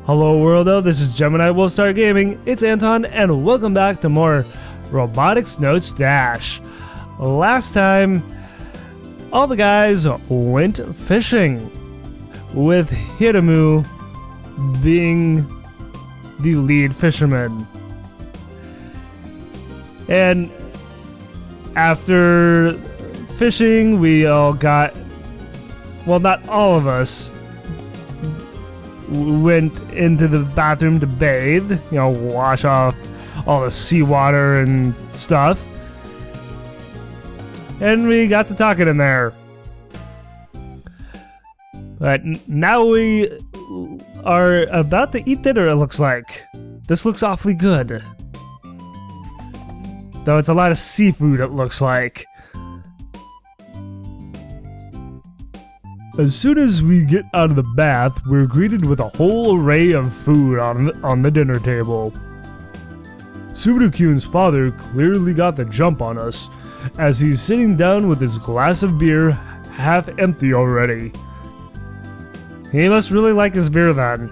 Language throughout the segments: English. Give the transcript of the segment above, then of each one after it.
Hello worldo, this is Gemini Wolfstar Gaming, it's Anton, and welcome back to more Robotics Notes DaSH. Last time, all the guys went fishing, with Itaru being the lead fisherman. And after fishing, we all got, well, not all of us, went into the bathroom to bathe, you know, wash off all the seawater and stuff. And we got to talking in there. But now we are about to eat dinner, it looks like. This looks awfully good. Though it's a lot of seafood, it looks like. As soon as we get out of the bath, we're greeted with a whole array of food on the dinner table. Subaru-kun's father clearly got the jump on us, as he's sitting down with his glass of beer half empty already. He must really like his beer then.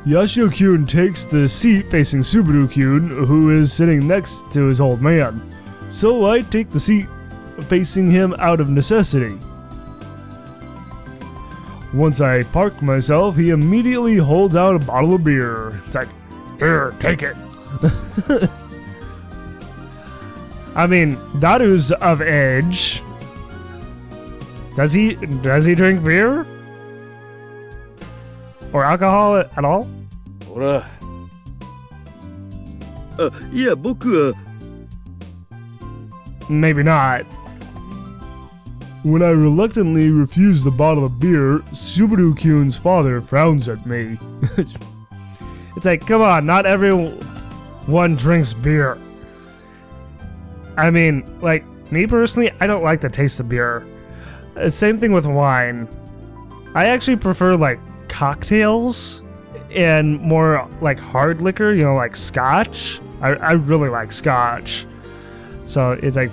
Yashio-kun takes the seat facing Subaru-kun, who is sitting next to his old man. So I take the seat facing him out of necessity. Once I park myself, he immediately holds out a bottle of beer. It's like, here, take it. I mean, Daru's of age. Does he drink beer? Or alcohol at all? ほら。いや、僕は Maybe not. When I reluctantly refuse the bottle of beer, Subaru-kun's father frowns at me. It's like, come on, not everyone drinks beer. I mean, like, me personally, I don't like the taste of beer. Same thing with wine. I actually prefer, like, cocktails and more, like, hard liquor, you know, like scotch. I really like scotch. So it's like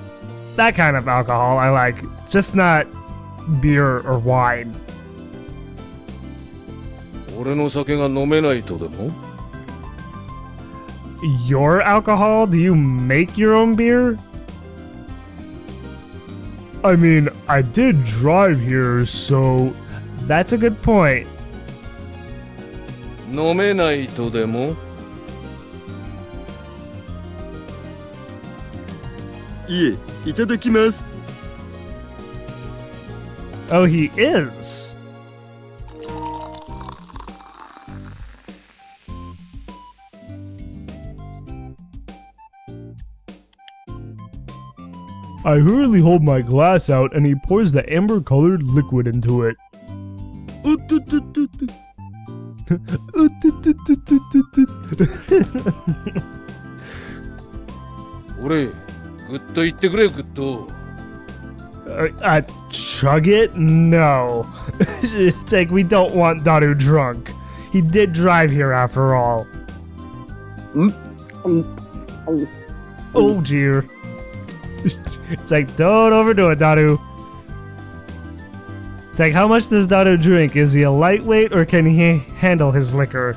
that kind of alcohol I like, just not beer or wine. 俺の酒が飲めないとでも? Your alcohol? Do you make your own beer? I mean, I did drive here, so that's a good point. 飲めないとでも? いえ、いただきます。 Oh, he is. I hurriedly hold my glass out and he pours the amber-colored liquid into it. おっとっとっとっと。俺、グッと言ってくれ、グッと。Chug it? No. It's like we don't want Daru drunk. He did drive here after all. Oh dear. It's like, don't overdo it, Daru. It's like, how much does Daru drink? Is he a lightweight or can he handle his liquor?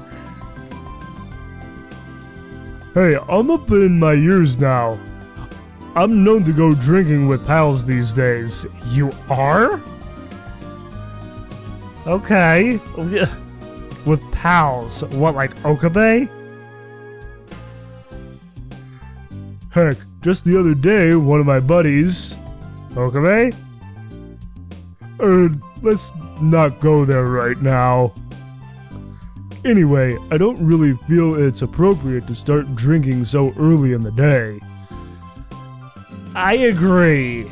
Hey, I'm up in my years now. I'm known to go drinking with pals these days. You are? Okay. With pals. What, like Okabe? Heck, just the other day, one of my buddies... Okabe? Let's not go there right now. Anyway, I don't really feel it's appropriate to start drinking so early in the day. I agree.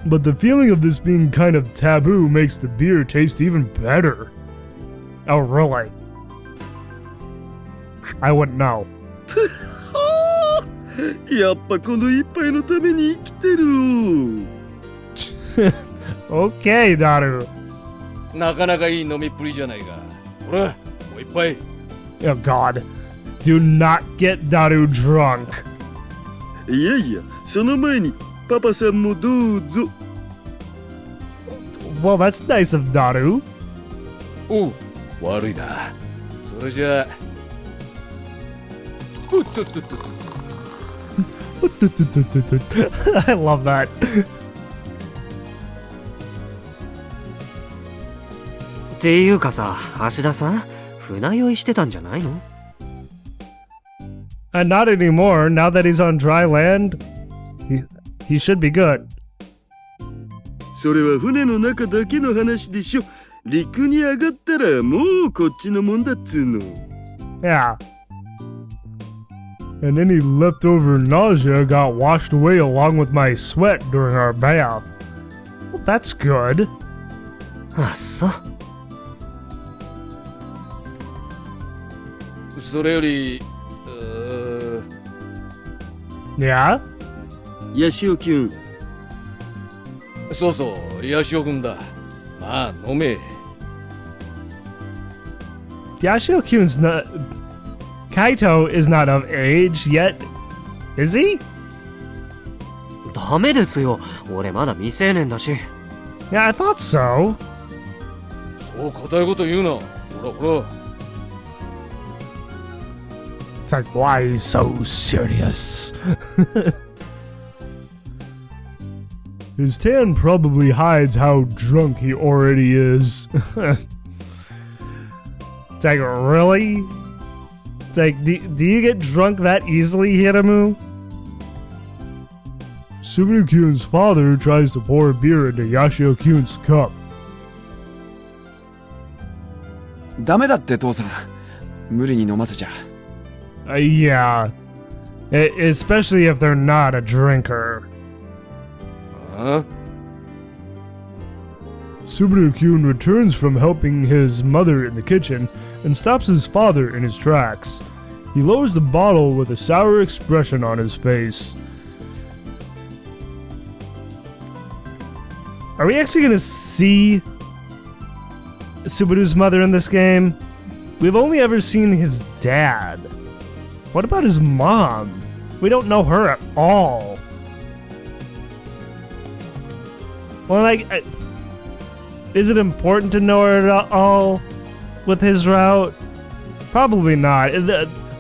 But the feeling of this being kind of taboo makes the beer taste even better. Oh, really? I wouldn't know. やっぱこの一杯のために生きてる。Okay, Daru. なかなかいい飲みっぷりじゃないか。ほら、もう一杯。Oh God. Do not get Daru drunk. いやいや、その前にパパさんもどうぞ。Well, that's nice of Daru. おう、悪いな。それじゃあ。おっとっとっとっと。I love that. っていうかさ、橋田さん、船酔いしてたんじゃないの？ Not anymore. Now that he's on dry land, he should be good. それは船の中だけの話でしょ。陸に上がったらもうこっちのもんだっつうの。Yeah. And any leftover nausea got washed away along with my sweat during our bath. Well, that's good. あっそ。それより、Yeah? ヤシオキュン、そうそう、ヤシオ君だ。まあ、飲め。Yashio-kun's not... Kaito is not of age yet. Is he? ダメですよ。俺まだ未成年だし。Yeah, I thought so. そう固いこと言うな。ほらほら。It's like, why are you so serious? His tan probably hides how drunk he already is. It's like, really? It's like, do you get drunk that easily, Hiramu? Subaru-kun's father tries to pour beer into Yashio-kun's cup. ダメだって父さん。無理に飲ませちゃ。Yeah. Especially if they're not a drinker. Huh? Subaru-kun returns from helping his mother in the kitchen and stops his father in his tracks. He lowers the bottle with a sour expression on his face. Are we actually gonna see Subaru's mother in this game? We've only ever seen his dad. What about his mom? We don't know her at all. Well, like, is it important to know her at all with his route? Probably not.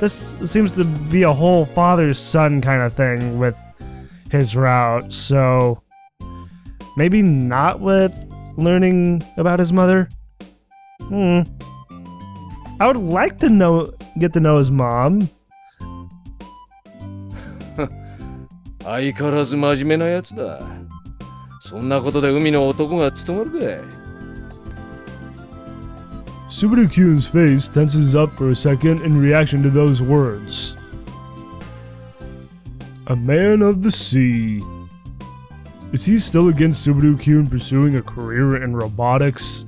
This seems to be a whole father-son kind of thing with his route, so maybe not with learning about his mother? I would like to get to know his mom. 相変わらず真面目なやつだ。そんなことで海の男が務まるかい。Subaru-kun's face tenses up for a second in reaction to those words. A man of the sea. Is he still against Subaru-kun pursuing a career in robotics?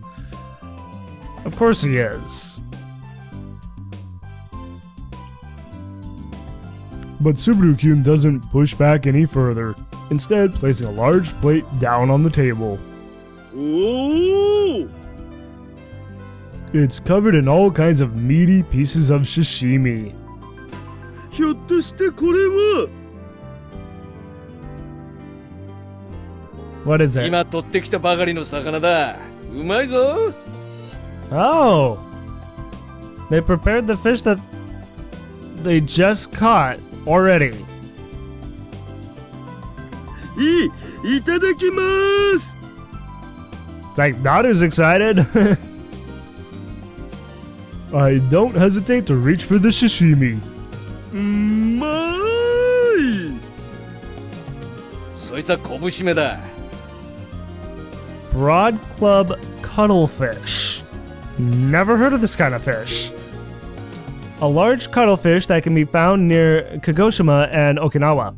Of course he is. But Subaru-kun doesn't push back any further, instead placing a large plate down on the table. おお、 It's covered in all kinds of meaty pieces of sashimi. ひょっとしてこれは。 What is it? 今取ってきたばかりの魚だ。うまいぞ。Oh! They prepared the fish that they just caught already. いただきます。 It's like, Daru's excited. I don't hesitate to reach for the sashimi. うまい。そいつは拳締めだ。Broad Club Cuttlefish. Never heard of this kind of fish. A large cuttlefish that can be found near Kagoshima and Okinawa.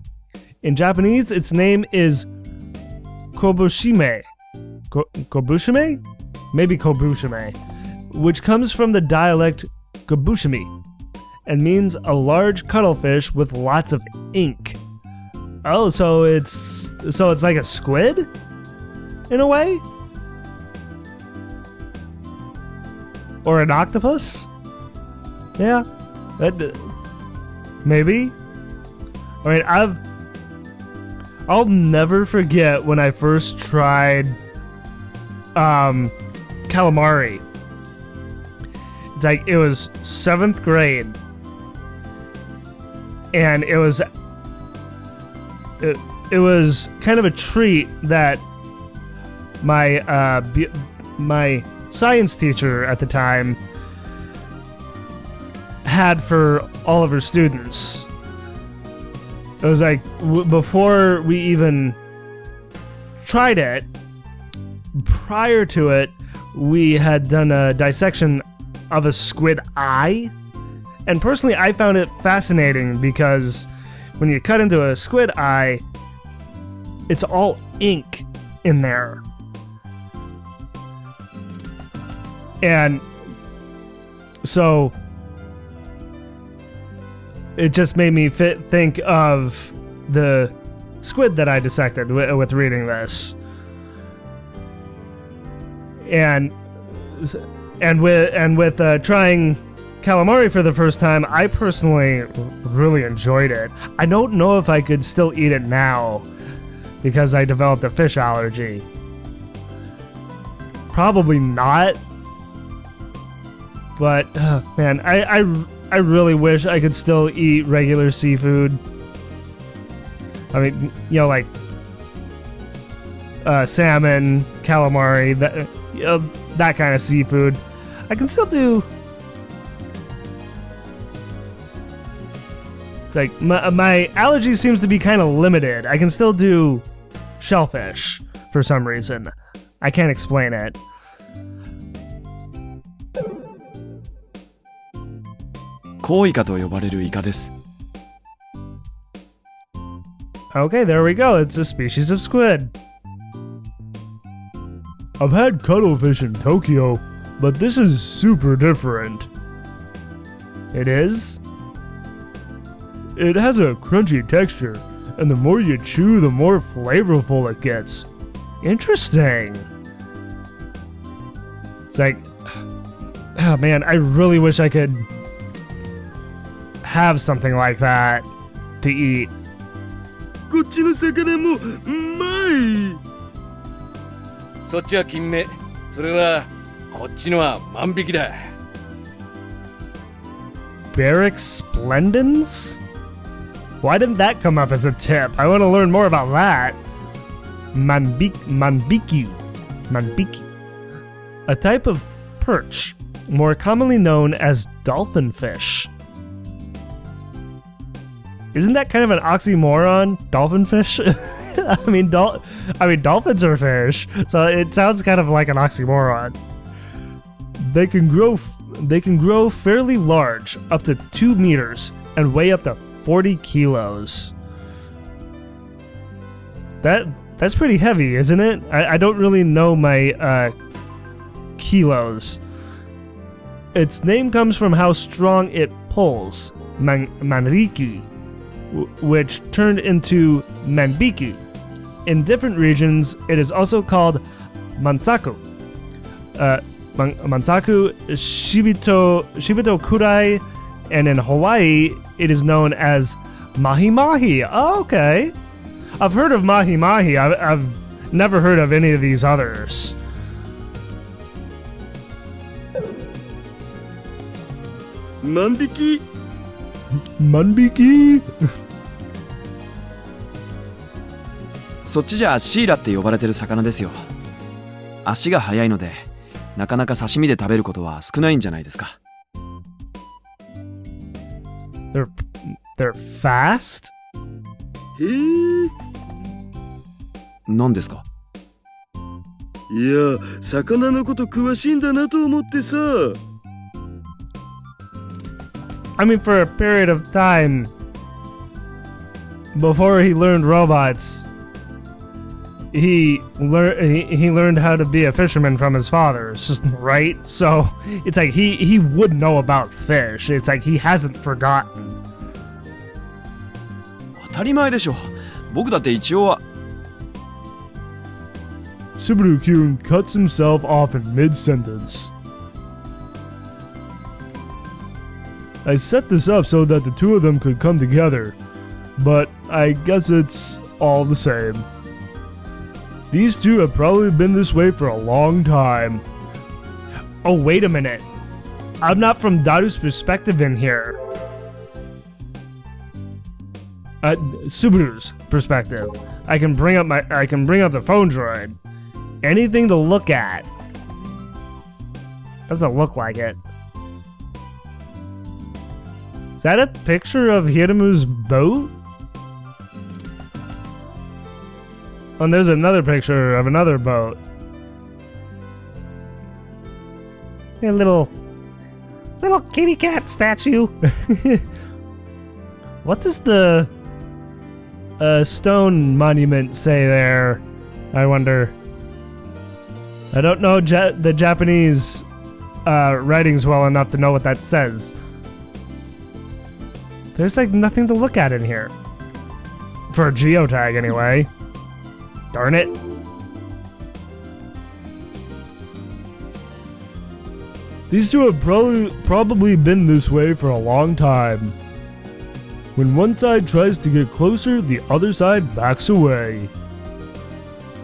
In Japanese, its name is kobushime. Kobushime? Maybe kobushime. Which comes from the dialect kobushimi and means a large cuttlefish with lots of ink. Oh, so it's like a squid? In a way? Or an octopus? Yeah. Maybe. I mean, I'll never forget when I first tried calamari like it was 7th grade, and it was kind of a treat that my science teacher at the time had for all of her students. It was like before we even tried it, prior to it, we had done a dissection of a squid eye. And personally, I found it fascinating because when you cut into a squid eye, it's all ink in there. And so it just made me think of the squid that I dissected with reading this. And with trying calamari for the first time, I personally really enjoyed it. I don't know if I could still eat it now because I developed a fish allergy. Probably not. But man, I really wish I could still eat regular seafood. I mean, you know, like salmon, calamari, that kind of seafood. I can still do. It's like my allergy seems to be kind of limited. I can still do shellfish for some reason. I can't explain it. Koi-kaと呼ばれるイカです。 Okay, there we go. It's a species of squid. I've had cuttlefish in Tokyo, but this is super different. It is? It has a crunchy texture, and the more you chew, the more flavorful it gets. Interesting. It's like, oh man, I really wish I could have something like that to eat. こっちの魚もうまい。そっちは金目。それはこっちのは万引きだ。Barrack Splendens? Why didn't that come up as a tip? I want to learn more about that. Manbiki. A type of perch, more commonly known as dolphin fish. Isn't that kind of an oxymoron? Dolphin fish? I mean, dolphins are fish, so it sounds kind of like an oxymoron. They can grow fairly large, up to 2 meters, and weigh up to 40 kilos. That's pretty heavy, isn't it? I don't really know my kilos. Its name comes from how strong it pulls, manriki, which turned into manbiki. In different regions, it is also called mansaku. Mansaku, shibito kurai, and in Hawaii, it is known as mahi-mahi. Oh, okay. I've heard of mahi-mahi. I've never heard of any of these others. Manbiki? Manbiki? そっちじゃシイラって呼ばれてる魚ですよ。足が速いので、なかなか刺身で食べることは少ないんじゃないですか。They're fast? へえ。何ですか？いや、魚のこと詳しいんだなと思ってさ。I mean, for a period of time before he learned robots, he learned how to be a fisherman from his father, right? So it's like he would know about fish. It's like he hasn't forgotten. 当たり前でしょ。僕だって一応は。Subaru-kun cuts himself off in mid-sentence. I set this up so that the two of them could come together, but I guess it's all the same. These two have probably been this way for a long time. Oh, wait a minute. I'm not from Daru's perspective in here. Subaru's perspective. I can bring up the phone droid. Anything to look at. Doesn't look like it. Is that a picture of Hiramu's boat? Oh, and there's another picture of another boat. A little kitty cat statue. What does the stone monument say there? I wonder. I don't know the Japanese writings well enough to know what that says. There's like nothing to look at in here. For a geotag anyway. Darn it. These two have probably been this way for a long time. When one side tries to get closer, the other side backs away.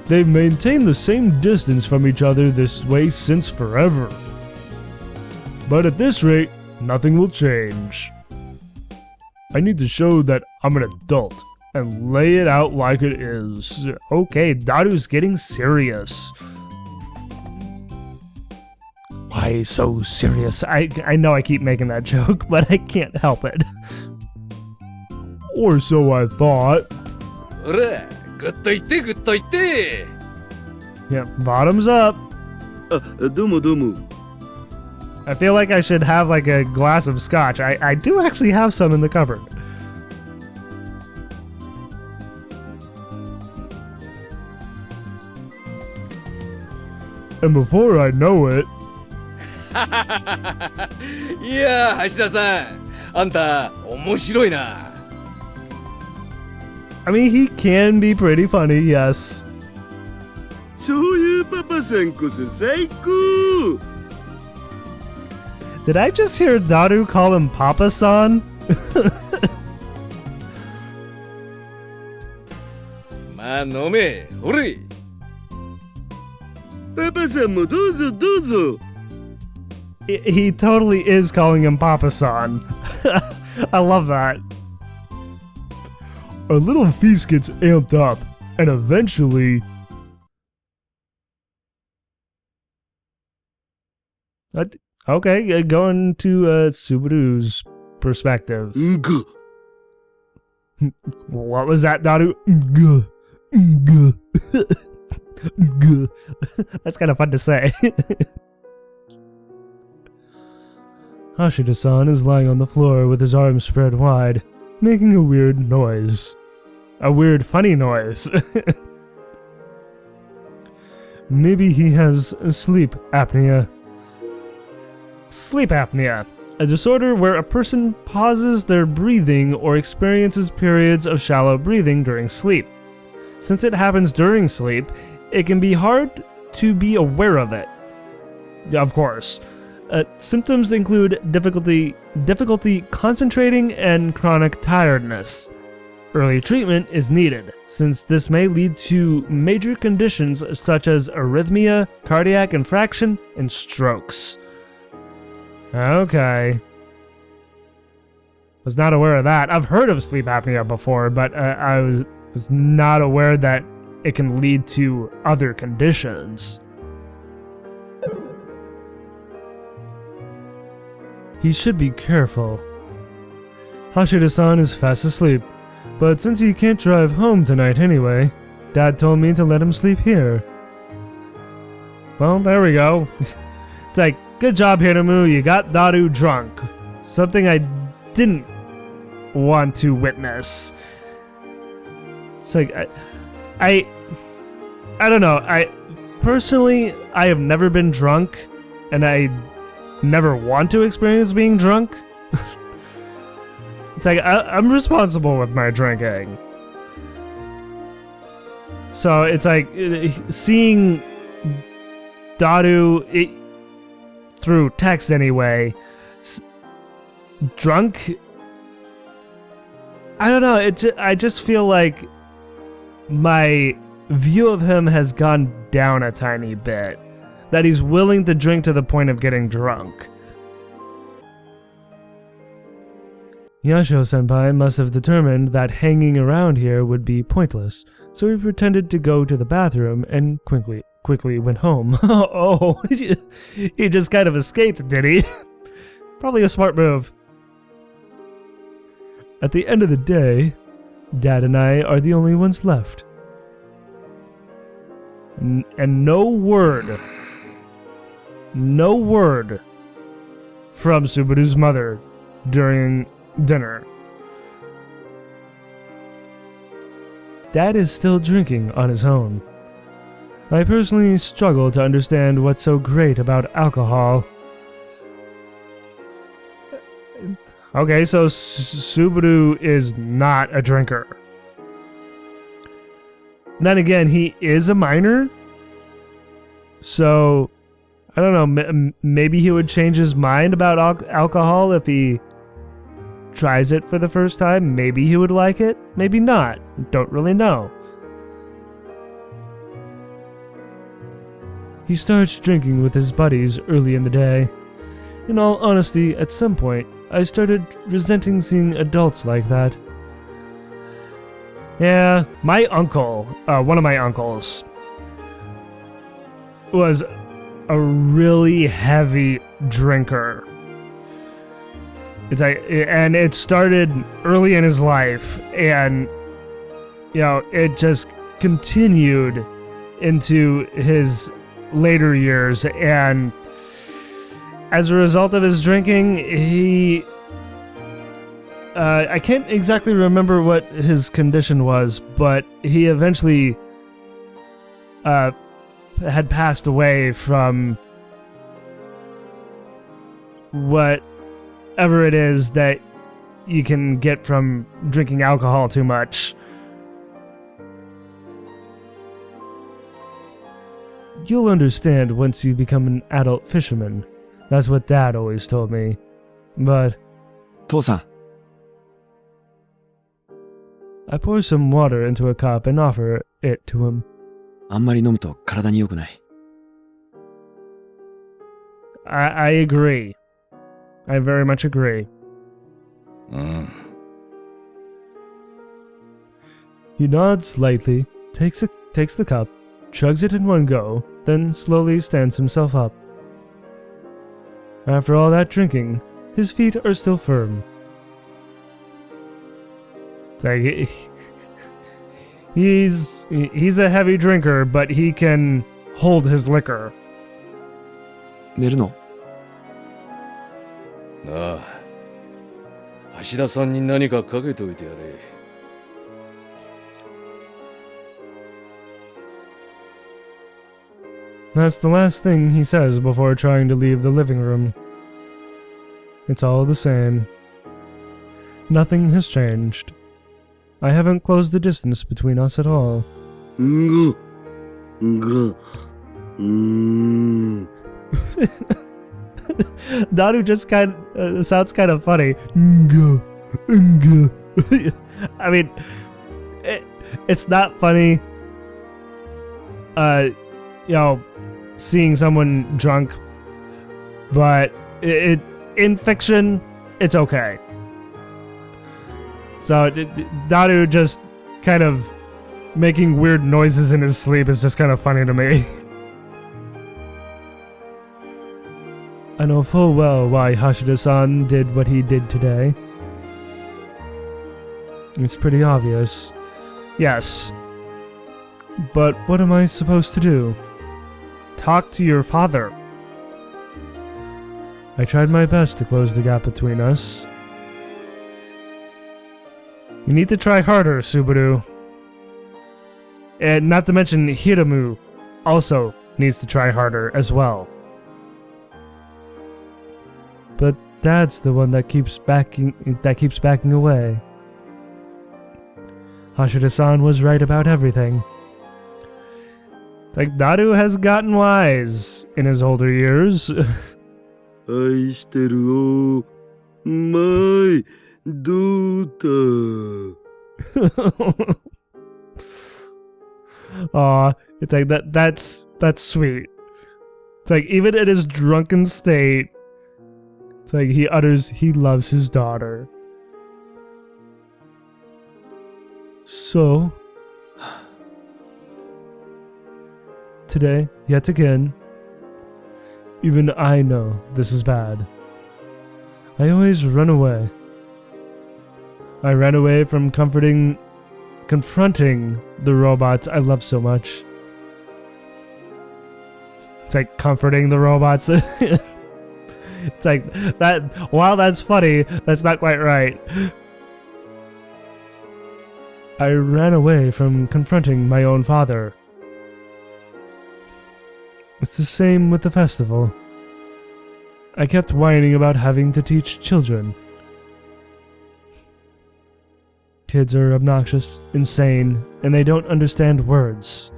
They've maintained the same distance from each other this way since forever. But at this rate, nothing will change. I need to show that I'm an adult and lay it out like it is. Okay, Daru's getting serious. Why so serious? I know I keep making that joke, but I can't help it. Or so I thought. Yeah, bottoms up. どうもどうも。 I feel like I should have like a glass of scotch. I do actually have some in the cupboard. And before I know it... いやー、橋田さん。あんた、面白いな。I mean, he can be pretty funny, yes. そういうパパさんこそ最高。 Did I just hear Daru call him Papa-san? まあ飲め、ほれ。パパさんもどうぞどうぞ。 He totally is calling him Papa-san. I love that. Our little feast gets amped up, and eventually... Okay, going to Subaru's perspective. What was that, Daru? That's kind of fun to say. Hashida-san is lying on the floor with his arms spread wide, making a weird noise. A weird, funny noise. Maybe he has sleep apnea. Sleep apnea, a disorder where a person pauses their breathing or experiences periods of shallow breathing during sleep. Since it happens during sleep, it can be hard to be aware of it. Of course. Symptoms include difficulty concentrating and chronic tiredness. Early treatment is needed, since this may lead to major conditions such as arrhythmia, cardiac infraction, and strokes. Okay. Was not aware of that. I've heard of sleep apnea before, but I was not aware that it can lead to other conditions. He should be careful. Hashida-san is fast asleep, but since he can't drive home tonight anyway, Dad told me to let him sleep here. Well, there we go. It's like, good job, Hiramu, you got Daru drunk. Something I didn't want to witness. It's like, I don't know, personally, I have never been drunk, and I never want to experience being drunk. It's like, I'm responsible with my drinking. So it's like, seeing Daru, through text anyway, drunk, I don't know, I just feel like my view of him has gone down a tiny bit. That he's willing to drink to the point of getting drunk. Yasho-senpai must have determined that hanging around here would be pointless, so he pretended to go to the bathroom and quickly went home. Oh, he just kind of escaped, did he? Probably a smart move. At the end of the day, Dad and I are the only ones left. And no word from Subaru's mother during dinner. Dad is still drinking on his own. I personally struggle to understand what's so great about alcohol. Okay, so Subaru is not a drinker. Then again, he is a minor. So, I don't know, maybe he would change his mind about alcohol if he tries it for the first time. Maybe he would like it, maybe not. Don't really know. He starts drinking with his buddies early in the day. In all honesty, at some point, I started resenting seeing adults like that. Yeah, my uncle, one of my uncles, was a really heavy drinker. And it started early in his life, and it just continued into his later years. And as a result of his drinking, he I can't exactly remember what his condition was, but he eventually had passed away from whatever it is that you can get from drinking alcohol too much. You'll understand once you become an adult fisherman. That's what Dad always told me. But 父さん、 I pour some water into a cup and offer it to him. あんまり飲むと体に良くない。 I agree. I very much agree. He nods slightly, takes the cup, chugs it in one go, then slowly stands himself up. After all that drinking, his feet are still firm. It's like he's a heavy drinker, but he can hold his liquor. 寝るの？ああ、橋田さんに何かかけといてやれ。That's the last thing he says before trying to leave the living room. It's all the same. Nothing has changed. I haven't closed the distance between us at all. Daru just sounds kind of funny. I mean, it's not funny. Seeing someone drunk, but in fiction, it's okay. So Daru just kind of making weird noises in his sleep is just kind of funny to me. I know full well why Hashida-san did what he did today. It's pretty obvious. Yes. But what am I supposed to do? Talk to your father. I tried my best to close the gap between us. You need to try harder, Subaru. And not to mention Hiramu also needs to try harder as well. But Dad's the one that keeps backing away. Hashida-san was right about everything. Like, Daru has gotten wise in his older years. 愛してるよ、my daughter. Aw, it's like that's sweet. It's like even in his drunken state, it's like he utters he loves his daughter. So, today, yet again, even I know this is bad. I always run away. I ran away from confronting the robots I love so much. It's like comforting the robots. It's like that. While that's funny, that's not quite right. I ran away from confronting my own father. It's the same with the festival. I kept whining about having to teach children. Kids are obnoxious, insane, and they don't understand words.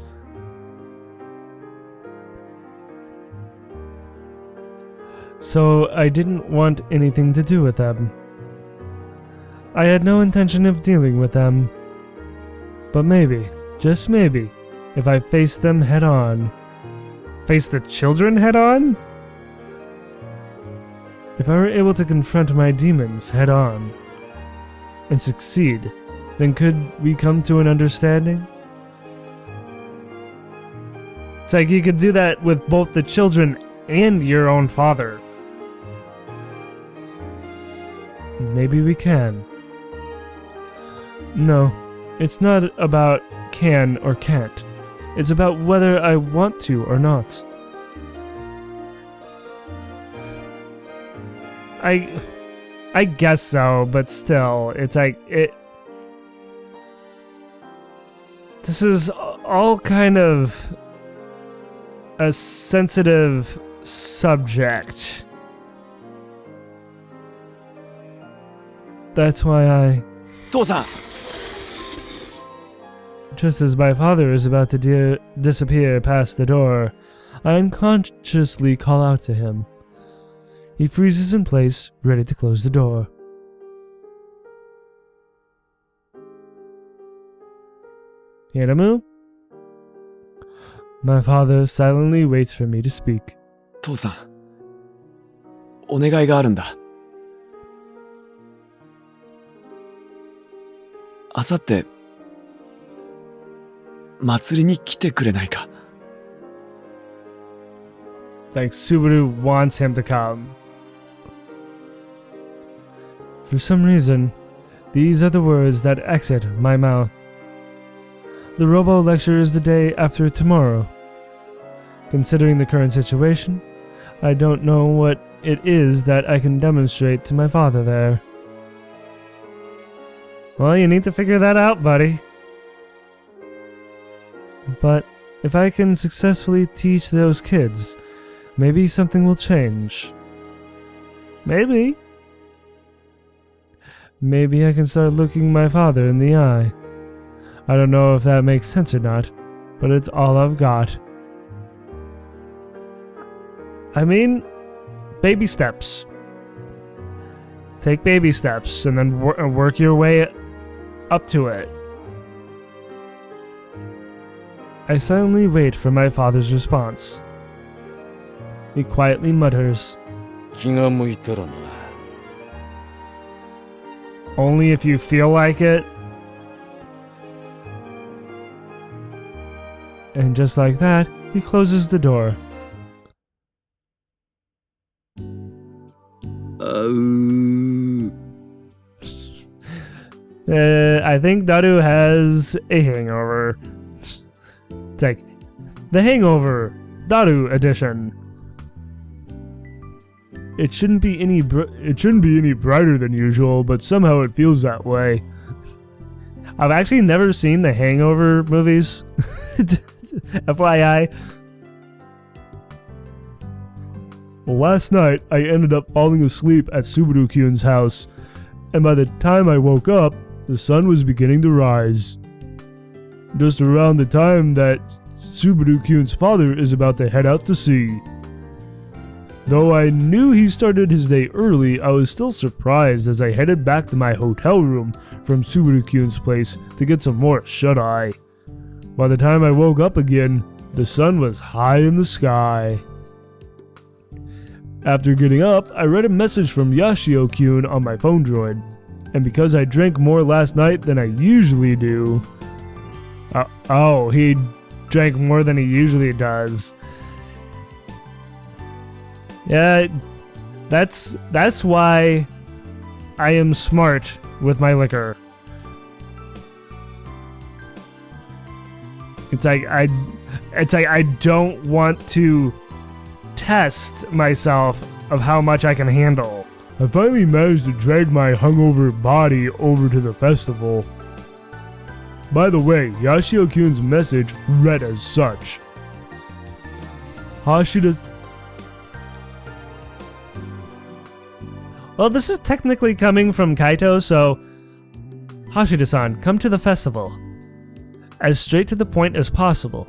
So I didn't want anything to do with them. I had no intention of dealing with them. But maybe, just maybe, if I faced them head on. Face the children head on? If I were able to confront my demons head on and succeed, then could we come to an understanding? It's like you could do that with both the children and your own father. Maybe we can. No, it's not about can or can't. It's about whether I want to or not. I guess so, but still, it's like this is all kind of a sensitive subject. That's why I... 父さん Just as my father is about to disappear past the door, I unconsciously call out to him. He freezes in place, ready to close the door. Hiramu? My father silently waits for me to speak. 父さんお願いがあるんだ。あさって祭りに来てくれないか。 Like Subaru wants him to come. For some reason, these are the words that exit my mouth. The Robo lecture is the day after tomorrow. Considering the current situation, I don't know what it is that I can demonstrate to my father there. Well, you need to figure that out, buddy. But if I can successfully teach those kids, maybe something will change. Maybe. Maybe I can start looking my father in the eye. I don't know if that makes sense or not, but it's all I've got. I mean, baby steps. Take baby steps and then work your way up to it. I silently wait for my father's response. He quietly mutters, 気が向いたらな。 Only if you feel like it. And just like that, he closes the door. あう I think Daru has a hangover. It's like the Hangover Daru edition. It shouldn't be any brighter than usual, but somehow it feels that way. I've actually never seen the Hangover movies. FYI. Well, last night I ended up falling asleep at Subaru-kun's house, and by the time I woke up, the sun was beginning to rise. Just around the time that Subaru-kun's father is about to head out to sea. Though I knew he started his day early, I was still surprised as I headed back to my hotel room from Subaru-kun's place to get some more shut-eye. By the time I woke up again, the sun was high in the sky. After getting up, I read a message from Yashio-kun on my phone droid. And because I drank more last night than I usually do. Oh, he drank more than he usually does. Yeah, that's why I am smart with my liquor. It's like I don't want to test myself of how much I can handle. I finally managed to drag my hungover body over to the festival. By the way, Yashio-kun's message read as such. Hashida's... Well, this is technically coming from Kaito, so... Hashida-san, come to the festival. As straight to the point as possible.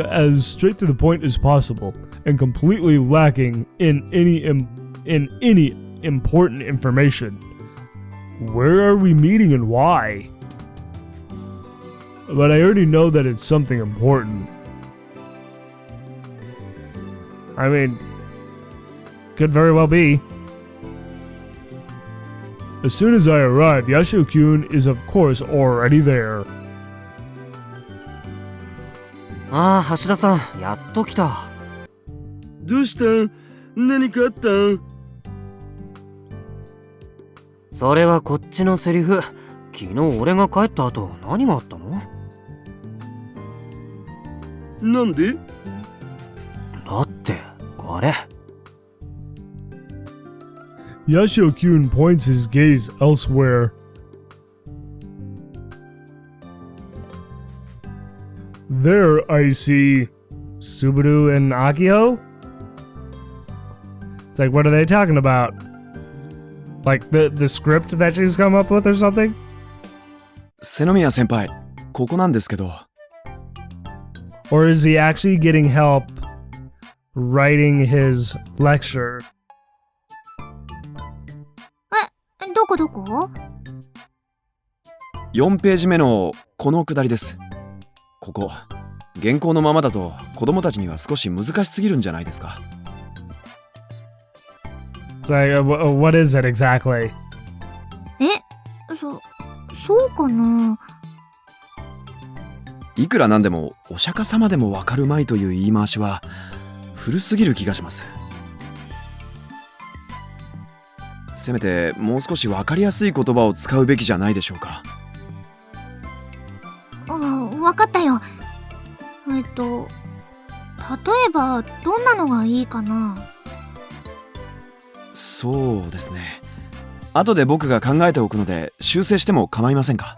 As straight to the point as possible, and completely lacking in any important information. Where are we meeting and why? But I already know that it's something important. I mean, could very well be. As soon as I arrive, Yashio-kun is of course already there. ああ、橋田さん、やっと来た。どうしたん？何かあったん？それはこっちのセリフ。昨日俺が帰った後、何があったの？なんで？だって、あれ。Yashio-kun points his gaze elsewhere. There I see Subaru and Akio? It's like, what are they talking about? Like the script that she's come up with or something? 瀬宮先輩、ここなんですけど。Or is he actually getting help writing his lecture? どこどこ？ 4ページ目のこのくだりです。ここ、原稿のままだと子供たちには少し難しすぎるんじゃないですか。It's like, what is it exactly? そうかな。いくらなんでもお釈迦様でもわかるまいという言い回しは古すぎる気がします。せめてもう少しわかりやすい言葉を使うべきじゃないでしょうか。わかったよ。例えばどんなのがいいかな。そうですね。後で僕が考えておくので修正しても構いませんか？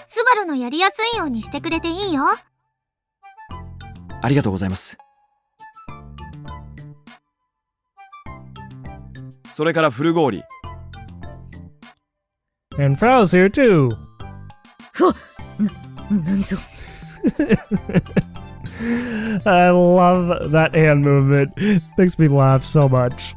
スバルのやりやすいようにしてくれていいよ。ありがとうございます。それから古氷。And Frau's here too. なんぞ。I love that hand movement. Makes me laugh so much.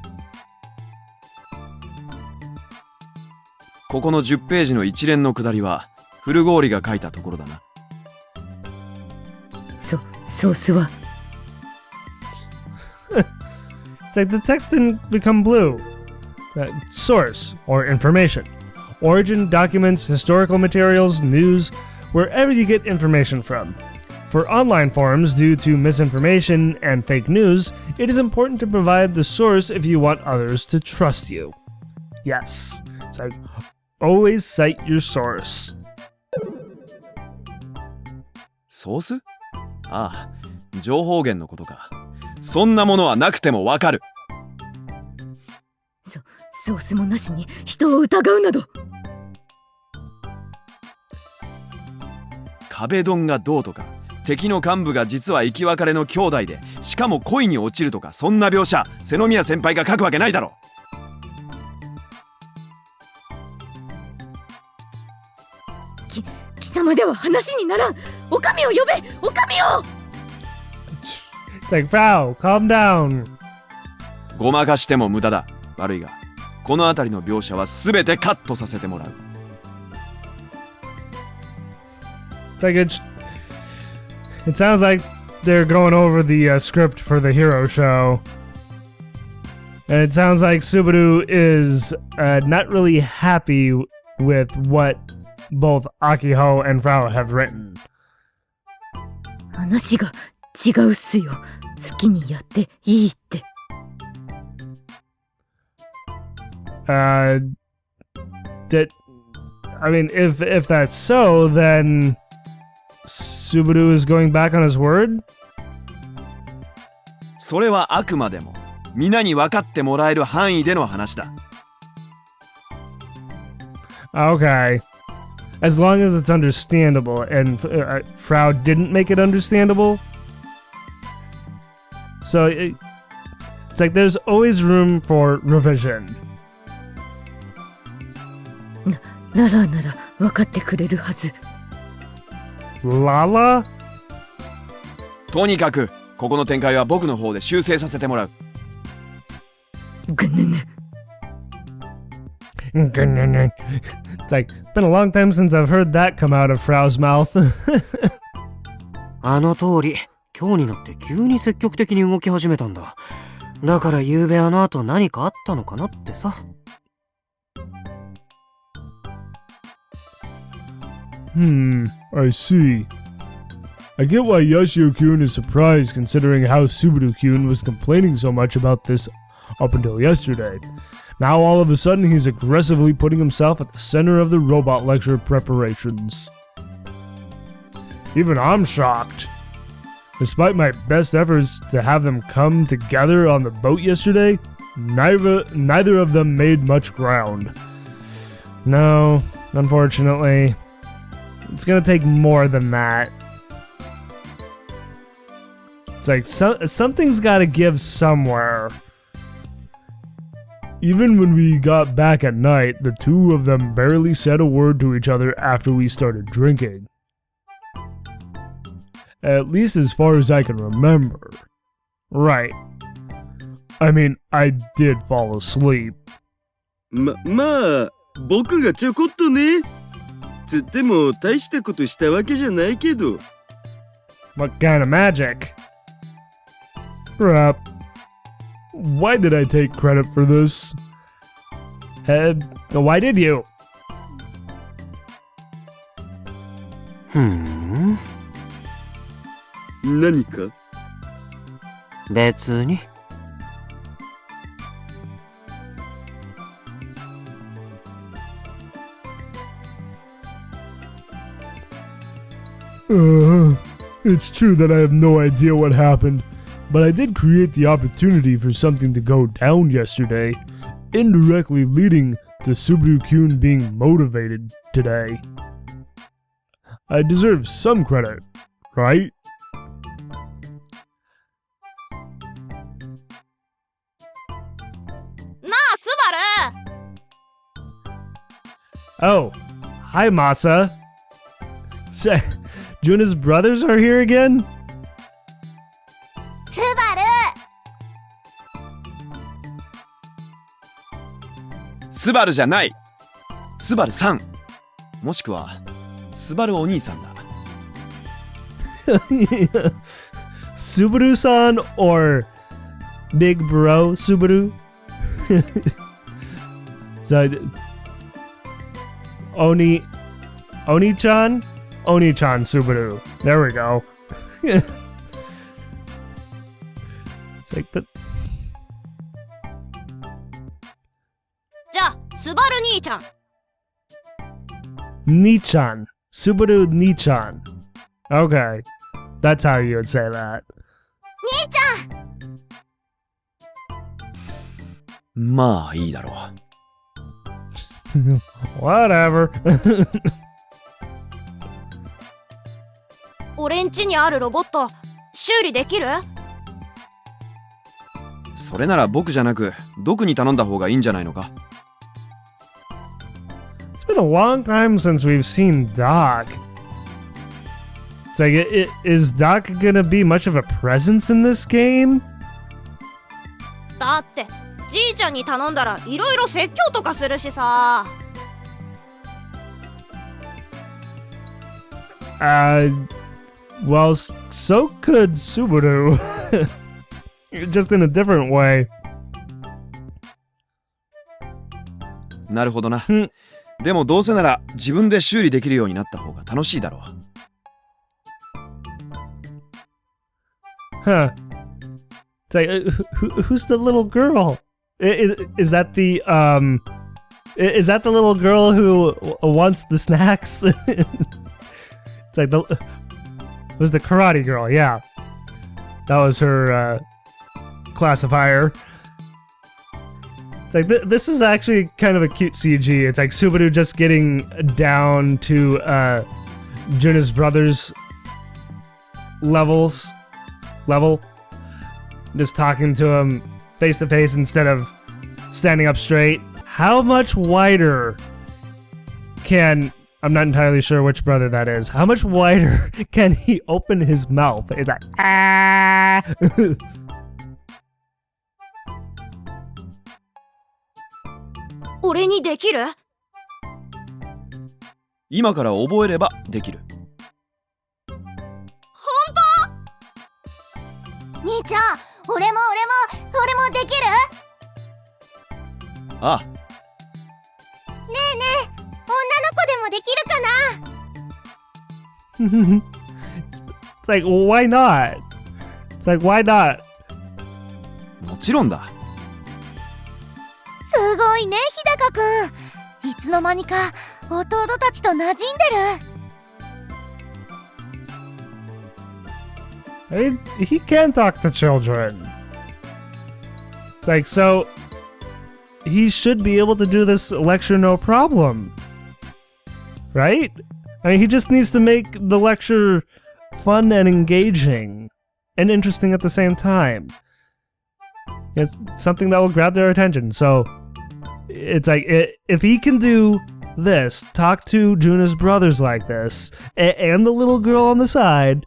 ここの10ページの一連のくだりは古氷が書いたところだな。ソースは。It's like the text didn't become blue. Source or information. Origin, documents, historical materials, news, wherever you get information from. For online forums, due to misinformation and fake news, it is important to provide the source if you want others to trust you. Yes. It's like, always cite your source. ソース？ああ、情報源のことか。そんなものはなくてもわかる。ソースもなしに人を疑うなど。壁ドンがどうとか、敵の幹部が実は生き別れの兄弟で、しかも恋に落ちるとか、そんな描写、瀬宮先輩が書くわけないだろ。貴様では話にならん。お上を呼べ、お上を。It's like, Frau, calm down. ごまかしても無駄だ。悪いが、この辺りの描写はすべてカットさせてもらう。It's like it sounds like they're going over the script for the hero show. And it sounds like Subaru is not really happy with what both Akiho and Frau have written. 話が違うっすよ。好きにやっていいって。I mean, if that's so, then Subaru is going back on his word? それはあくまでも皆に分かってもらえる範囲での話だ。Okay. As long as it's understandable, and Frau didn't make it understandable. So it's like there's always room for revision. ララなら分かってくれるはず。Lala? とにかくここの展開は僕の方で修正させてもらう。ぐぬぬ。It's like, it's been a long time since I've heard that come out of Frau's mouth. あの通り、今日になって急に積極的に動き始めたんだ。だから昨夜あの後何かあったのかなってさ。I see. I get why Yoshio-kun is surprised considering how Subaru-kun was complaining so much about this up until yesterday. Now all of a sudden he's aggressively putting himself at the center of the robot lecture preparations. Even I'm shocked. Despite my best efforts to have them come together on the boat yesterday, neither of them made much ground. No, unfortunately. It's gonna take more than that. It's like something's gotta give somewhere. Even when we got back at night, the two of them barely said a word to each other after we started drinking. At least as far as I can remember. Right. I mean, I did fall asleep. まあ、僕がちょこっとね。つっても大したことしたわけじゃないけど。What kind of magic? Crap. Why did I take credit for this? Why did you? 何か？別に。It's true that I have no idea what happened, but I did create the opportunity for something to go down yesterday, indirectly leading to Subaru-kun being motivated today. I deserve some credit, right? Oh, hi Masa. Juna's brothers are here again? スバル。スバルじゃない。スバルさん。もしくはスバルお兄さんだ。Subaru-san or Big Bro Subaru? So, Oni-chan? Oni-chan Subaru. There we go. It's like the... じゃあ、スバル兄ちゃん。Ni-chan. Subaru Ni-chan. Okay. That's how you would say that. 兄ちゃん。まあいいだろう。Whatever. 俺ん家にあるロボット、修理できる？それなら僕じゃなくドクに頼んだ方がいいんじゃないのか。It's been a long time since we've seen Doc. It's like, is Doc gonna be much of a presence in this game? だって、じいちゃんに頼んだらいろいろ説教とかするしさ。Well, so could Subaru. Just in a different way. なるほどな。でもどうせなら自分で修理できるようになった方が楽しいだろう。Huh. It's like, who's the little girl? Is that the is that the little girl who wants the snacks? It's like it was the karate girl, yeah. That was her classifier. It's like this is actually kind of a cute CG. It's like Subaru just getting down to Juna's brother's level, just talking to him face to face instead of standing up straight. How much wider can, I'm not entirely sure which brother that is, how much wider can he open his mouth? It's like, ah. 俺にできる？今から覚えればできる。兄ちゃん、俺もできる？ああ、ねえねえ、女の子でもできるかな？ It's like, well, why not? It's like, why not? もちろんだ。すごいね、日高くん。いつの間にか弟たちと馴染んでる。He can talk to children. It's like, so he should be able to do this lecture no problem. Right? I mean, he just needs to make the lecture fun and engaging and interesting at the same time. It's something that will grab their attention. So it's like, if he can do this, talk to Juna's brothers like this, and the little girl on the side,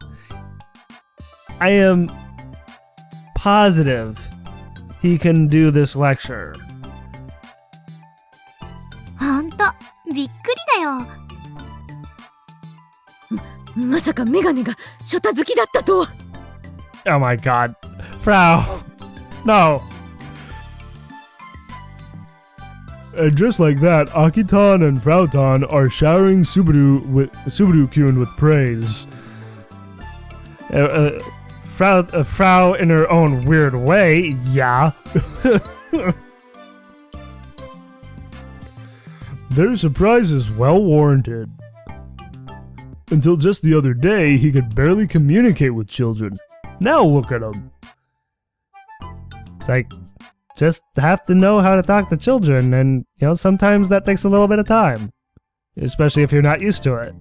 I am positive he can do this lecture. ほんと、びっくりだよ。まさかメガネがショタ好きだったとは。Oh my god. Frau. No. And just like that, Akitan and Frautan are showering Subaru-kun with praise. Frau in her own weird way, yeah. Their surprise is well warranted. Until just the other day, he could barely communicate with children. Now look at him. It's like, just have to know how to talk to children, and, you know, sometimes that takes a little bit of time. Especially if you're not used to it.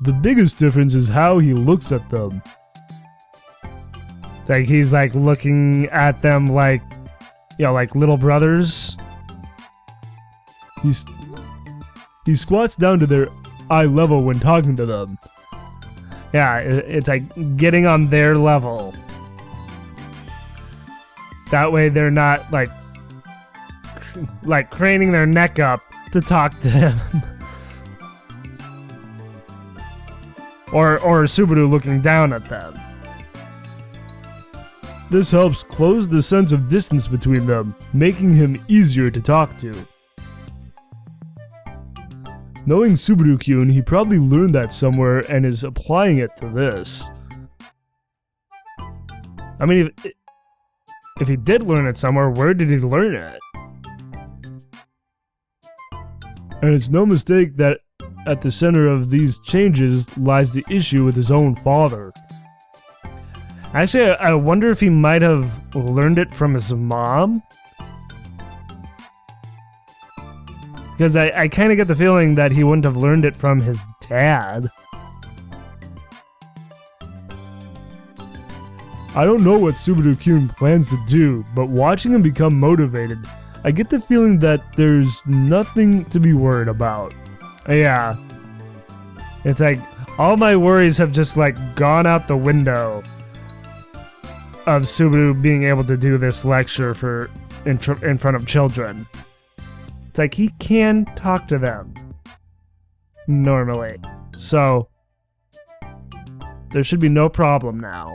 The biggest difference is how he looks at them. It's like he's like looking at them like, you know, like little brothers. He squats down to their eye level when talking to them. Yeah, it's like getting on their level. That way they're not like craning their neck up to talk to him. Or Subaru looking down at them. This helps close the sense of distance between them, making him easier to talk to. Knowing Subaru-kun, he probably learned that somewhere and is applying it to this. I mean, if he did learn it somewhere, where did he learn it? And it's no mistake that at the center of these changes lies the issue with his own father. Actually, I wonder if he might have learned it from his mom? Because I kind of get the feeling that he wouldn't have learned it from his dad. I don't know what Subaru-kun plans to do, but watching him become motivated, I get the feeling that there's nothing to be worried about. Yeah. It's like, all my worries have just like gone out the window of Subaru being able to do this lecture in front of children. It's like he can talk to them normally. So there should be no problem now.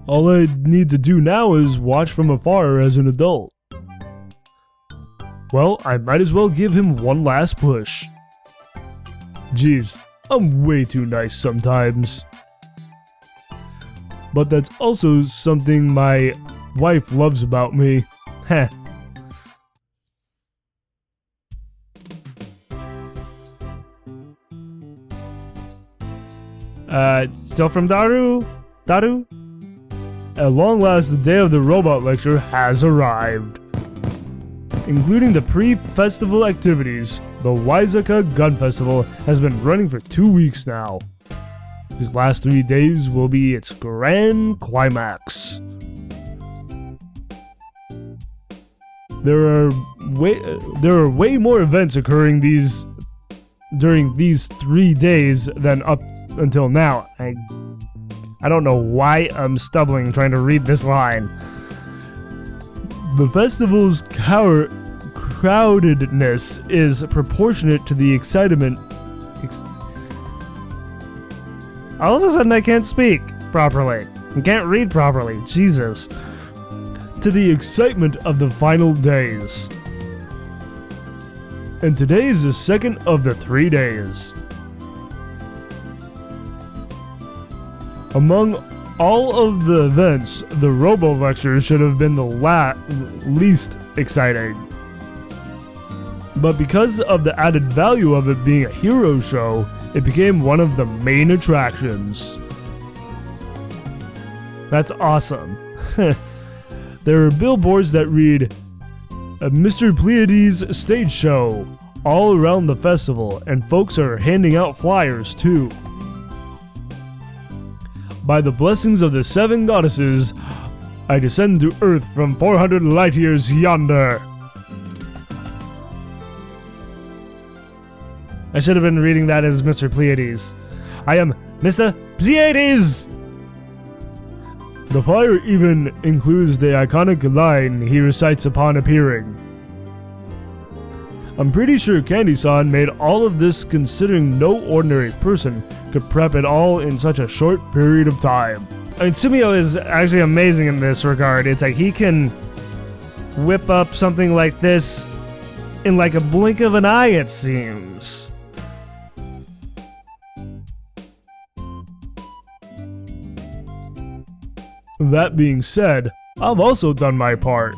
All I need to do now is watch from afar as an adult. Well, I might as well give him one last push. Geez, I'm way too nice sometimes. But that's also something my wife loves about me. Heh. So from Daru? At long last, the day of the robot lecture has arrived. Including the pre-festival activities, the Waizaka Gun Festival has been running for 2 weeks now. These last 3 days will be its grand climax. There are way more events occurring during these 3 days than up until now. I don't know why I'm stumbling trying to read this line. The festival's crowdedness is proportionate to the excitement. All of a sudden I can't speak properly. I can't read properly. Jesus. To the excitement of the final days. And today is the second of the 3 days. Among all of the events, the Robo Lecture should have been the least exciting. But because of the added value of it being a hero show, it became one of the main attractions. That's awesome. There are billboards that read, Mr. Pleiades stage show, all around the festival, and folks are handing out flyers too. By the blessings of the 7 goddesses, I descend to Earth from 400 light years yonder. I should have been reading that as Mr. Pleiades. I am Mr. Pleiades! The flyer even includes the iconic line he recites upon appearing. I'm pretty sure Candy-san made all of this considering no ordinary person could prep it all in such a short period of time. I mean, Sumio is actually amazing in this regard. It's like he can whip up something like this in like a blink of an eye, it seems. That being said, I've also done my part.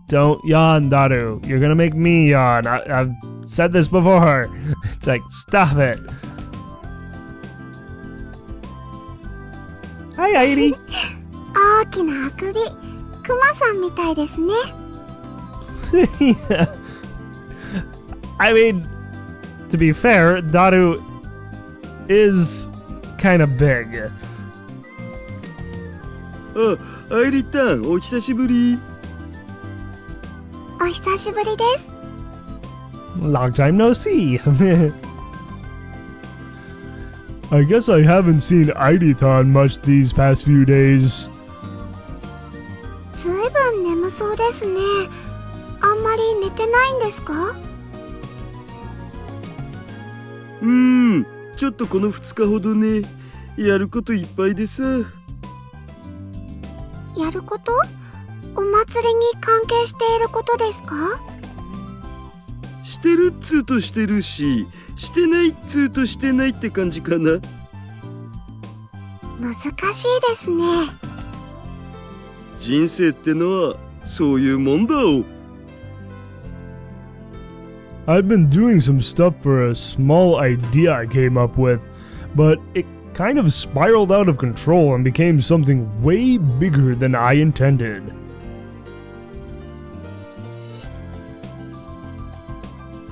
Don't yawn, Daru. You're gonna make me yawn. I've said this before. It's like, stop it. Hi, Heidi. 大きなあくび、クマさんみたいですね。Yeah. I mean, to be fair, Daru is kind of big. あ、アイリタン、お久しぶり。お久しぶりです。 Long time no see. I guess I haven't seen Aiditan much these past few days. ずいぶん眠そうですね。あんまり寝てないんですか？ちょっとこの2日ほどね、やることいっぱいでさ。やること？お祭りに関係していることですか？してるっつうとしてるし、してないっつうとしてないって感じかな。難しいですね。人生ってのはそういうもんだお。I've been doing some stuff for a small idea I came up with, but it kind of spiraled out of control and became something way bigger than I intended.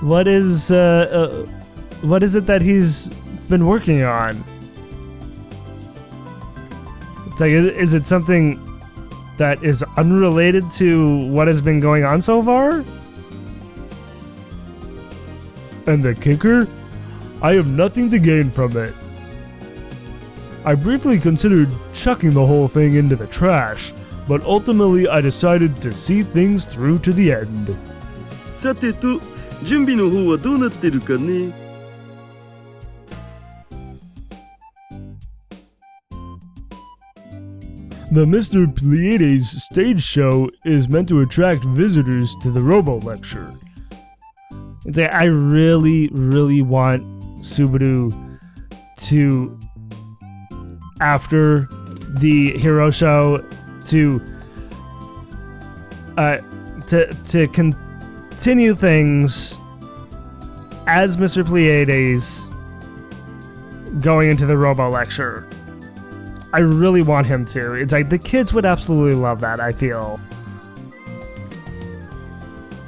What is it that he's been working on? It's like, is it something that is unrelated to what has been going on so far? And the kicker? I have nothing to gain from it. I briefly considered chucking the whole thing into the trash, but ultimately I decided to see things through to the end. さてと、準備の方はどうなってるかね。The Mr. Pleiades stage show is meant to attract visitors to the Robo Lecture. It's like, I really, really want Subaru to, after the hero show, to continue things as Mr. Pleiades going into the Robo Lecture. I really want him to. It's like the kids would absolutely love that, I feel.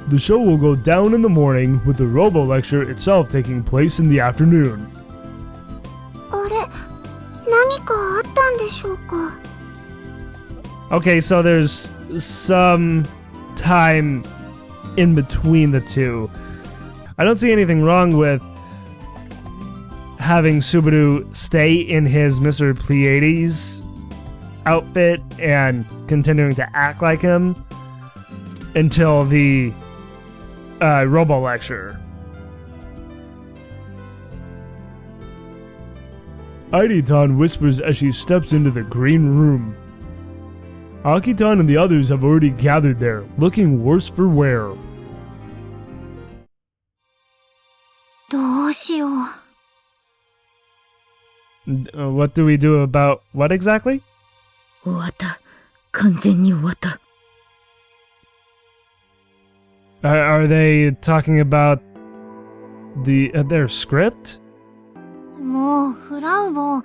The show will go down in the morning, with the Robo Lecture itself taking place in the afternoon. あれ、何かあったんでしょうか? Okay, so there's some time in between the two. I don't see anything wrong with having Subaru stay in his Mr. Pleiades outfit and continuing to act like him until the Robo Lecture. Aiditan whispers as she steps into the green room. Akitan and the others have already gathered there, looking worse for wear. どうしよう。What do we do about what exactly? 終わった。完全に終わった。Are they talking about their script? もうフラウも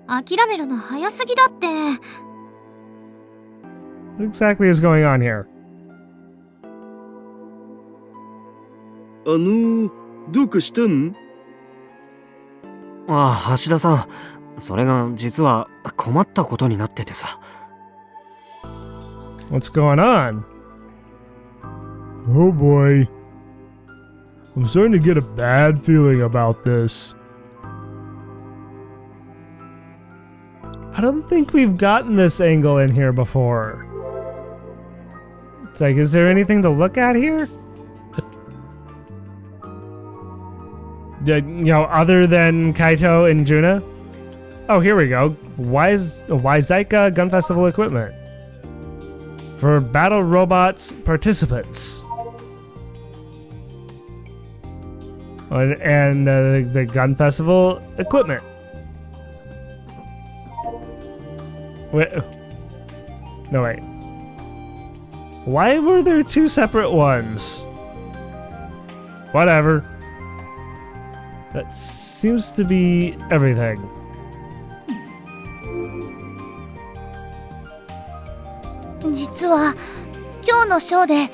諦めるの早すぎだって。What exactly is going on here? どうかしたん？ああ、橋田さん。それが実は困ったことになっててさ。What's going on? Oh boy. I'm starting to get a bad feeling about this. I don't think we've gotten this angle in here before. It's like, is there anything to look at here? You know, other than Kaito and Juna? Oh, here we go. Waizaka Gun Festival equipment. For Battle Robots participants. And the Gun Festival equipment. Wait. No, wait. Why were there two separate ones? Whatever. That seems to be everything. "実は今日のショーで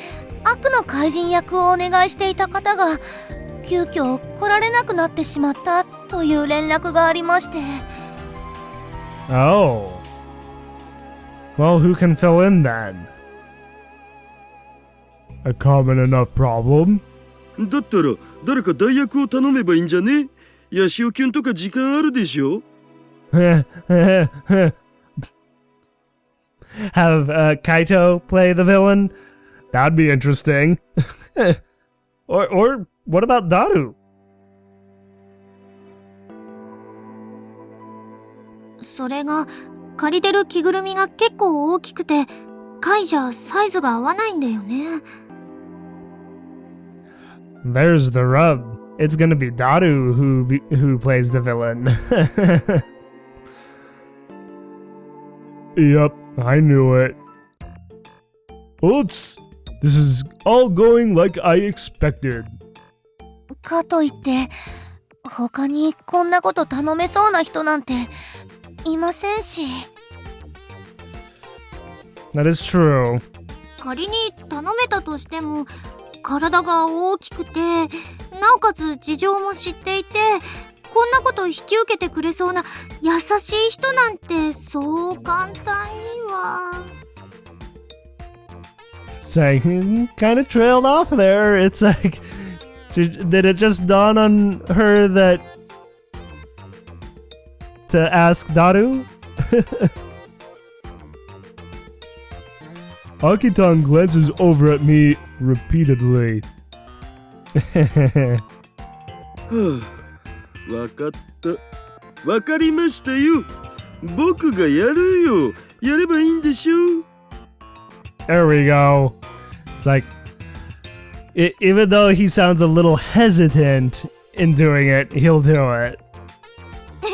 悪の怪人役をお願いしていた方が急遽来られなくなってしまったという連絡がありまして。Oh. Well, who can fill in then? A common enough problem? だったら誰か代役を頼めばいいんじゃね？ヤシオキュンとか時間あるでしょ？ Have Kaito play the villain? That'd be interesting. or what about Daru? それが借りてる着ぐるみが結構大きくて貝じゃサイズが合わないんだよね。There's the rub. It's gonna be Daru who plays the villain. Yep, I knew it. Oops! This is all going like I expected. かといって他にこんなこと頼めそうな人なんていませんし。That is true. 仮に頼めたとしても体が大きくてなおかつ事情も知っていてこんなこと引き受けてくれそうな優しい人なんてそう簡単には。It's like, kind of trailed off there. It's like, did it just dawn on her that to ask Daru? Akitan glances over at me repeatedly. わかった。わかりましたよ。僕がやるよ。やればいいんでしょ。 There we go. It's like, even though he sounds a little hesitant in doing it, he'll do it. 橋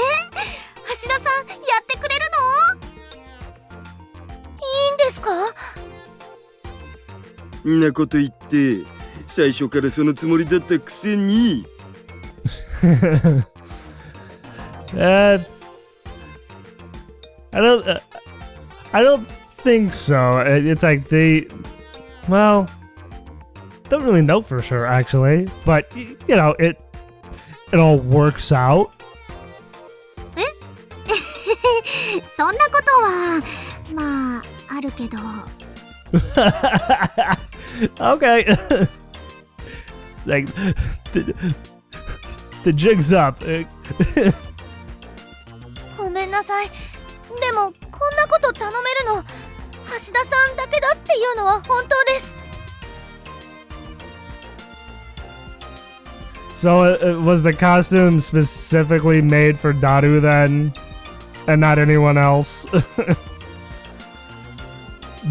田さん、やってくれるの？いいんですか？んなこと言って最初からそのつもりだったくせに。I don't think so. It's like well, don't really know for sure actually, but you know, it all works out. そんなことはまああるけど。Okay. It's like the jig's up. ごめんなさい。でもこんなこと頼めるの橋田さんだけだっていうのは本当です。 So was the costume specifically made for Daru then, and not anyone else?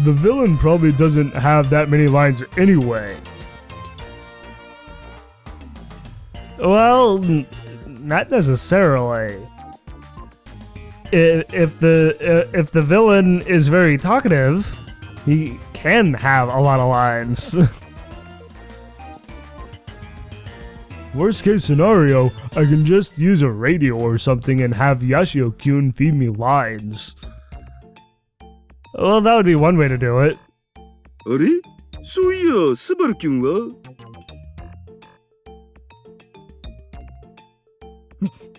The villain probably doesn't have that many lines anyway. Well, not necessarily. If the villain is very talkative, he can have a lot of lines. Worst case scenario, I can just use a radio or something and have Yashio-kyun feed me lines. Well, that would be one way to do it. あれ、そういやスバルキュンは？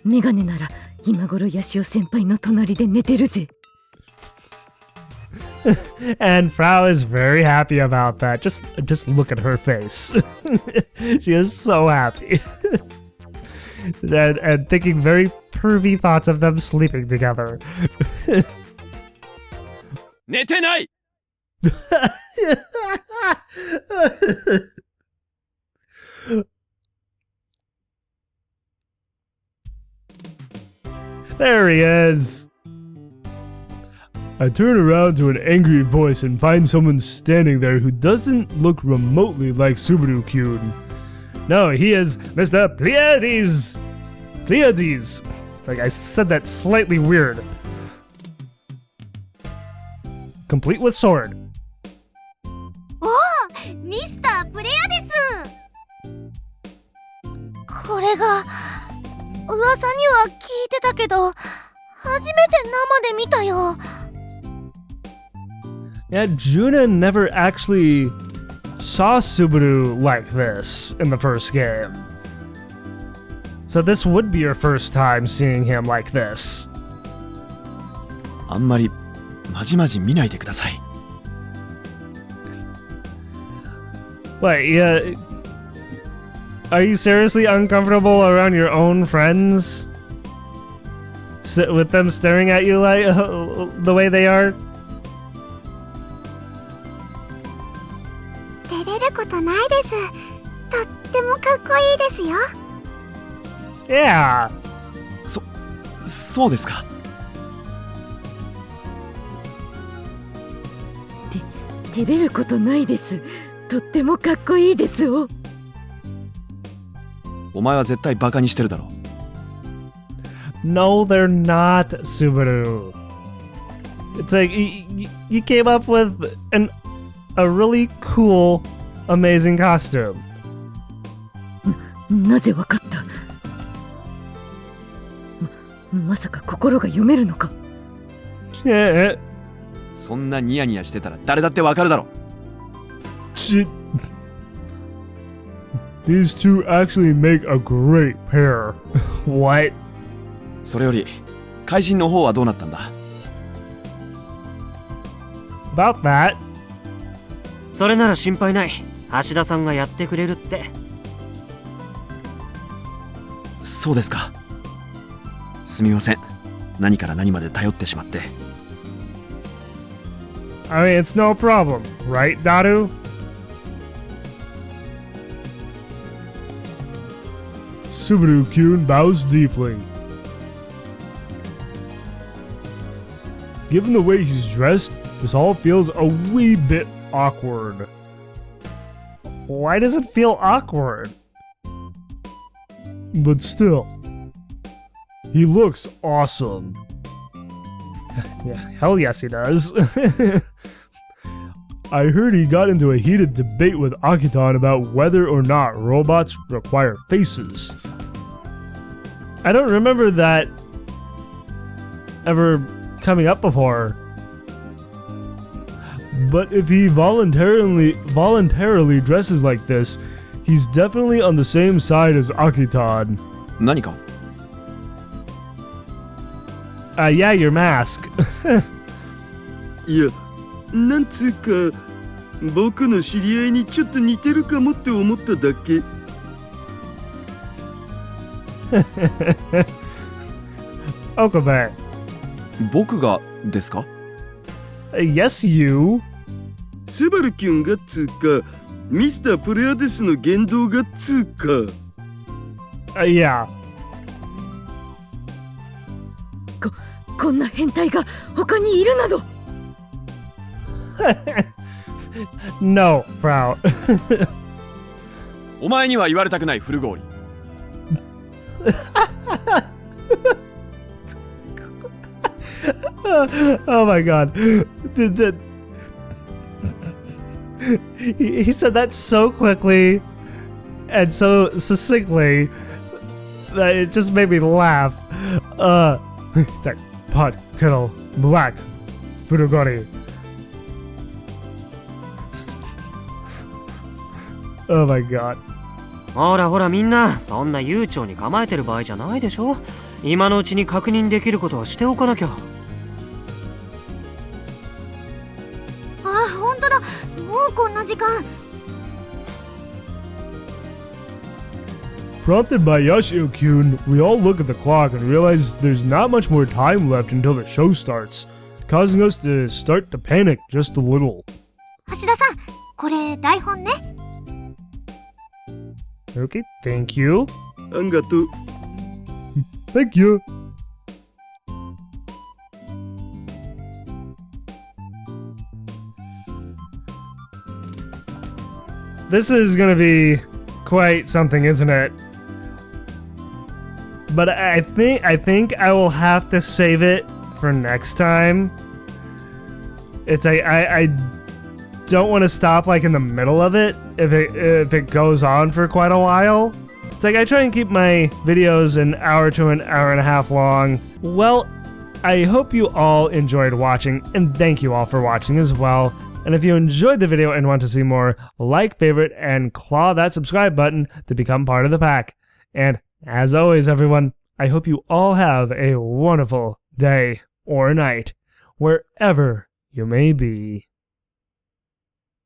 メガネなら今頃ヤシオ先輩の隣で寝てるぜ。 And Frau is very happy about that. Just look at her face. She is so happy. and thinking very pervy thoughts of them sleeping together. 寝てない。 There he is. I turn around to an angry voice and find someone standing there who doesn't look remotely like Subaru-kyun. No, he is Mr. Pleiades! Pleiades! It's like I said that slightly weird. Complete with sword. おお、ミスタープレアです。これが噂には聞いてたけど、初めて生で見たよ。 Yeah, Juna never actually saw Subaru like this in the first game. So this would be your first time seeing him like this. あんまりまじまじ見ないでください。 Wait, yeah. Are you seriously uncomfortable around your own friends? With them staring at you like the way they are? 照れることないです。とってもかっこいいですよ。 Yeah. そうですか。照れることないです。とってもかっこいいですよ。お前は絶対バカにしてるだろ。 No, they're not, Subaru. It's like you came up with a really cool, amazing costume. なぜわかった？まさか心が読めるのか？ Yeah. そんなニヤニヤしてたら誰だってわかるだろ。 Shit. These two actually make a great pair. What? それより怪人の方はどうなったんだ？ About that. それなら心配ない。橋田さんがやってくれるって。そうですか。すみません。何から何まで頼ってしまって。 I mean, it's no problem, right, Daru? Subaru-kyun bows deeply. given the way he's dressed, this all feels a wee bit awkward. Why does it feel awkward? But still, he looks awesome. Yeah, hell yes he does. I heard he got into a heated debate with Akitan about whether or not robots require faces. I don't remember that ever coming up before. But if he voluntarily dresses like this, he's definitely on the same side as Akitan. 何か Yeah, your mask. いや、なんつうか、僕の知り合いにちょっと似てるかもって思っただけ。Okabe. 僕がですか Yes, you. スバルキュンがつうか、ミスタープレアデスの言動がつうか。Yeah. こんな変態が他にいるなど。No, Frau. お前には言われたくない古氷。Oh my god. He said that so quickly and so succinctly that it just made me laugh. It's like pot, kettle, black, furugori. Oh my god. ほらほらみんな、そんな悠長に構えてる場合じゃないでしょ。今のうちに確認できることはしておかなきゃ。あ、ほんとだ。もうこんな時間。Prompted by Yoshio-kun, we all look at the clock and realize there's not much more time left until the show starts, causing us to start to panic just a little. 橋田さん、これ台本ね。Okay, thank you. あんがとう。Thank you. This is gonna be quite something, isn't it? But I think I will have to save it for next time. It's like I don't want to stop like in the middle of it if it goes on for quite a while. It's like I try and keep my videos an hour to an hour and a half long. Well, I hope you all enjoyed watching, and thank you all for watching as well. And if you enjoyed the video and want to see more, like, favorite, and claw that subscribe button to become part of the pack. And as always, everyone, I hope you all have a wonderful day or night, wherever you may be.